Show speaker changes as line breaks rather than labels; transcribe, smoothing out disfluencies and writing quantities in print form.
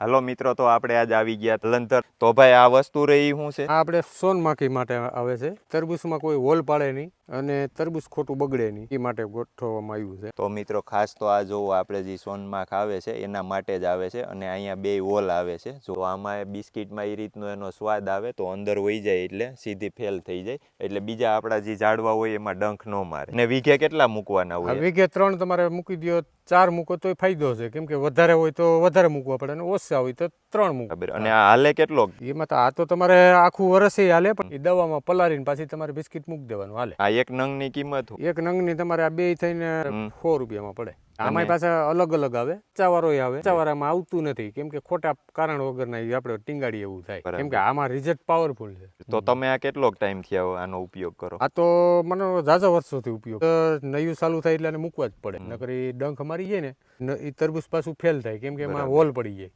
હાલો મિત્રો, તો આપણે આજ આવી ગયા તલંતર. તો ભાઈ આ વસ્તુ રહી શું છે?
આ આપણે સોનમાખી માટે આવે છે. તરબૂચમાં કોઈ હોલ પાડે નહીં અને તરબૂચ ખોટું બગડે નહીં, એ માટે ગોઠવવામાં આવ્યું છે.
તો મિત્રો ખાસ તો આ જોવો, આપણે જે સોનમાખ આવે છે એના માટે જ આવે છે. અને અહીંયા બે હોલ આવે છે. જો આમાં બિસ્કિટમાં એ રીતનો એનો સ્વાદ આવે તો અંદર વહી જાય એટલે સીધી ફેલ થઈ જાય, એટલે બીજા આપણા જે ઝાડવા હોય એમાં ડંખ ન મારે. અને વીઘે કેટલા મૂકવાના હોય?
વીઘે 3 તમારે મૂકી દો, 4 મૂકો તોય ફાયદો છે, કેમ કે વધારે હોય તો વધારે મૂકવા પડે અને ઓછા હોય તો 3 મૂકો.
અને આ હાલે કેટલો?
એમાં તો આ તો તમારે આખું વર્ષે હાલે, પણ એ દવામાં પલાળીને પાછી તમારે બિસ્કિટ મૂકી દેવાનું હાલે.
આ એક નંગની કિંમત?
એક નંગની તમારે આ બે થઈને 100 રૂપિયામાં પડે. આમાં પાછા અલગ અલગ આવે, કચ્ચાવાળો આવે. કચ્ચાવાળામાં આવતું નથી, કેમ કે ખોટા કારણ વગરના આપણે ટીંગાડી એવું થાય, કેમ કે આમાં રિઝલ્ટ પાવરફુલ છે.
તો તમે આ કેટલોક ટાઈમ થયા આનો ઉપયોગ કરો?
આ તો મને ઝાઝા વર્ષોથી ઉપયોગ. નયું ચાલુ થાય એટલે મૂકવા જ પડે, નકર એ ડંખ મારી જાય ને એ તરબૂચ પાછું ફેલ થાય, કેમ કે એમાં હોલ પડી જાય.